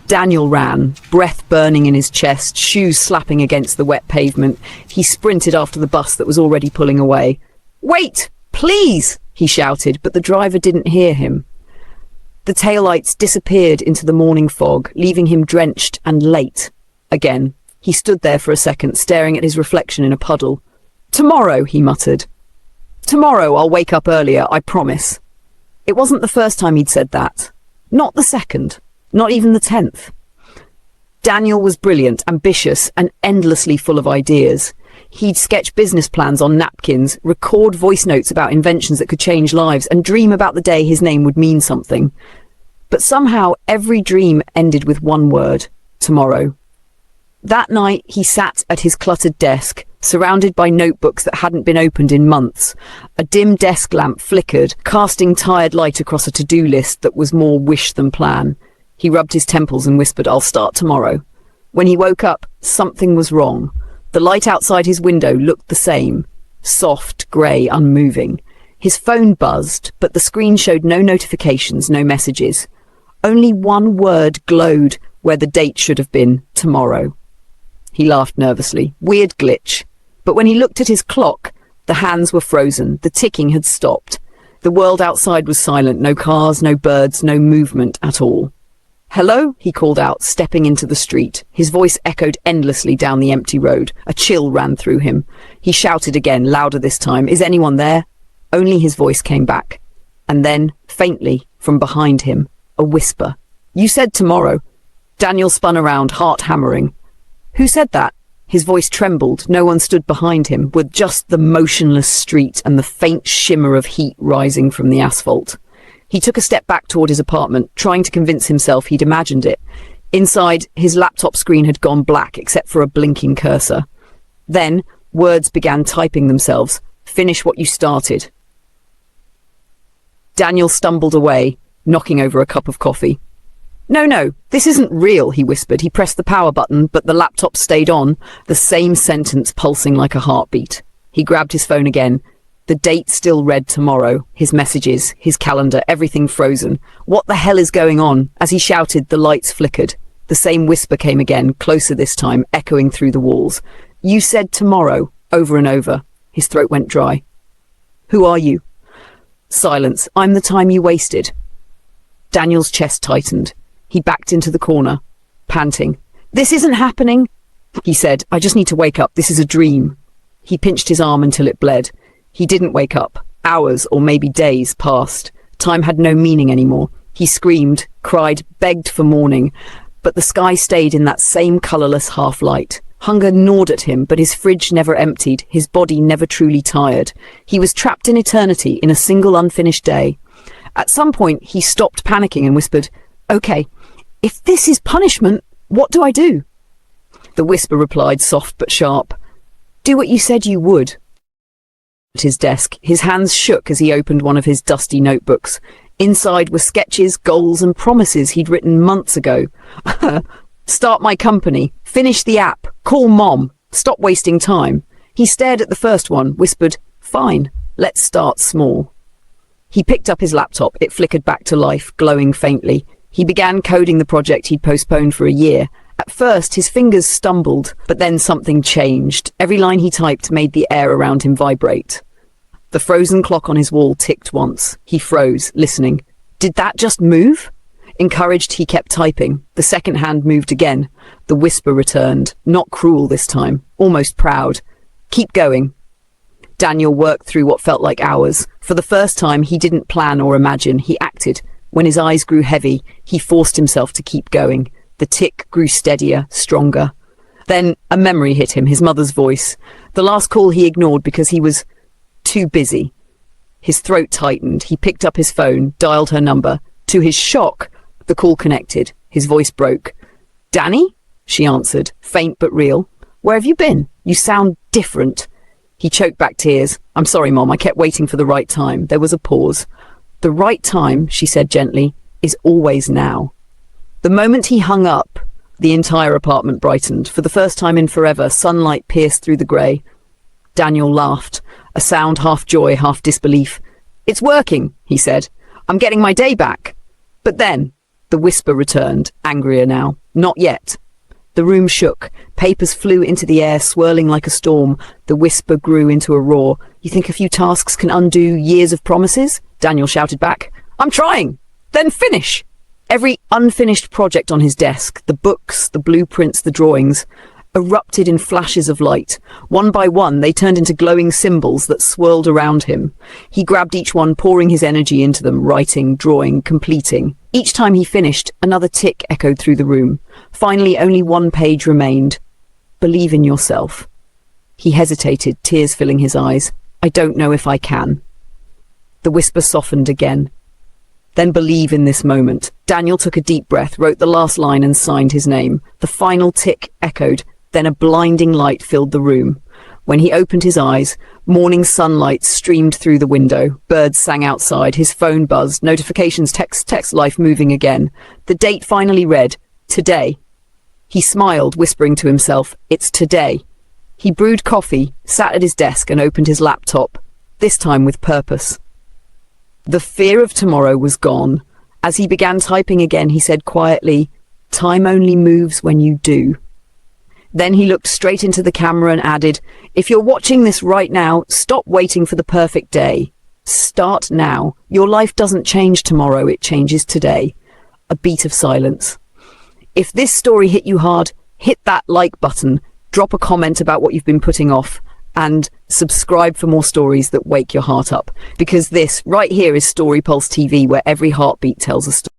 Daniel ran, breath burning in his chest, shoes slapping against the wet pavement. He sprinted after the bus that was already pulling away. "Wait, please!" he shouted, but the driver didn't hear him. The taillights disappeared into the morning fog, leaving him drenched and late. Again, he stood there for a second, staring at his reflection in a puddle. "Tomorrow," he muttered. "Tomorrow I'll wake up earlier, I promise." It wasn't the first time he'd said that. Not the second. Not even the 10th. Daniel was brilliant, ambitious, and endlessly full of ideas. He'd sketch business plans on napkins, record voice notes about inventions that could change lives, and dream about the day his name would mean something. But somehow every dream ended with one word: tomorrow. That night he sat at his cluttered desk, surrounded by notebooks that hadn't been opened in months. A dim desk lamp flickered, casting tired light across a to-do list that was more wish than plan. He rubbed his temples and whispered, "I'll start tomorrow." When he woke up, something was wrong. The light outside his window looked the same, soft, grey, unmoving. His phone buzzed, but the screen showed no notifications, no messages. Only one word glowed where the date should have been: tomorrow. He laughed nervously. Weird glitch. But when he looked at his clock, the hands were frozen. The ticking had stopped. The world outside was silent. No cars, no birds, no movement at all. "Hello?" he called out, stepping into the street. His voice echoed endlessly down the empty road. A chill ran through him. He shouted again, louder this time, "Is anyone there?" Only his voice came back. And then, faintly, from behind him, a whisper. "You said tomorrow." Daniel spun around, heart hammering. "Who said that?" His voice trembled. No one stood behind him, with just the motionless street and the faint shimmer of heat rising from the asphalt. He took a step back toward his apartment, trying to convince himself he'd imagined it. Inside, his laptop screen had gone black except for a blinking cursor. Then, words began typing themselves. "Finish what you started." Daniel stumbled away, knocking over a cup of coffee. No, this isn't real," he whispered. He pressed the power button, but the laptop stayed on, the same sentence pulsing like a heartbeat. He grabbed his phone again. The date still read tomorrow, his messages, his calendar, everything frozen. What the hell is going on? As he shouted, the lights flickered. The same whisper came again, closer this time, echoing through the walls. "You said tomorrow," over and over. His throat went dry. "Who are you?" Silence. "I'm the time you wasted." Daniel's chest tightened. He backed into the corner, panting. "This isn't happening," he said. "I just need to wake up. This is a dream." He pinched his arm until it bled. He didn't wake up. Hours, or maybe days, passed. Time had no meaning anymore. He screamed, cried, begged for morning, but the sky stayed in that same colourless half-light. Hunger gnawed at him, but his fridge never emptied, his body never truly tired. He was trapped in eternity, in a single unfinished day. At some point, he stopped panicking and whispered, "Okay, if this is punishment, what do I do?" The whisper replied, soft but sharp, "Do what you said you would." At his desk, his hands shook as he opened one of his dusty notebooks. Inside were sketches, goals, and promises he'd written months ago. "Start my company, finish the app, call Mom, stop wasting time." He stared at the first one, whispered, "Fine, let's start small." He picked up his laptop. It flickered back to life, glowing faintly. He began coding the project he'd postponed for a year. At first, his fingers stumbled, but then something changed. Every line he typed made the air around him vibrate. The frozen clock on his wall ticked once. He froze, listening. Did that just move? Encouraged, he kept typing. The second hand moved again. The whisper returned, not cruel this time, almost proud. "Keep going." Daniel worked through what felt like hours. For the first time, he didn't plan or imagine, he acted. When his eyes grew heavy, he forced himself to keep going. The tick grew steadier, stronger. Then a memory hit him, his mother's voice. The last call he ignored because he was too busy. His throat tightened. He picked up his phone, dialed her number. To his shock, the call connected. His voice broke. "Danny?" she answered, faint but real. "Where have you been? You sound different." He choked back tears. "I'm sorry, Mom, I kept waiting for the right time." There was a pause. "The right time," she said gently, "is always now." The moment he hung up, the entire apartment brightened. For the first time in forever, sunlight pierced through the grey. Daniel laughed, a sound half joy, half disbelief. "It's working," he said. "I'm getting my day back." But then, The whisper returned, angrier now. Not yet. The room shook. Papers flew into the air, swirling like a storm. The whisper grew into a roar. You think a few tasks can undo years of promises? Daniel shouted back. I'm trying. Then finish. Every unfinished project on his desk, the books, the blueprints, the drawings, erupted in flashes of light. One by one, they turned into glowing symbols that swirled around him. He grabbed each one, pouring his energy into them, writing, drawing, completing. Each time he finished, another tick echoed through the room. Finally, only one page remained. Believe in yourself. He hesitated, tears filling his eyes. I don't know if I can. The whisper softened again. Then believe in this moment. Daniel took a deep breath, wrote the last line and signed his name. The final tick echoed. Then a blinding light filled the room. When he opened his eyes, morning sunlight streamed through the window. Birds sang outside. His phone buzzed. Notifications, text, life moving again. The date finally read, today. He smiled, whispering to himself, it's today. He brewed coffee, sat at his desk and opened his laptop, this time with purpose. The fear of tomorrow was gone. As he began typing again, he said quietly, time only moves when you do. Then he looked straight into the camera and added, if you're watching this right now, stop waiting for the perfect day. Start now. Your life doesn't change tomorrow, it changes today. A beat of silence. If this story hit you hard, hit that like button, drop a comment about what you've been putting off, and subscribe for more stories that wake your heart up. Because this right here is Story Pulse TV, where every heartbeat tells a story.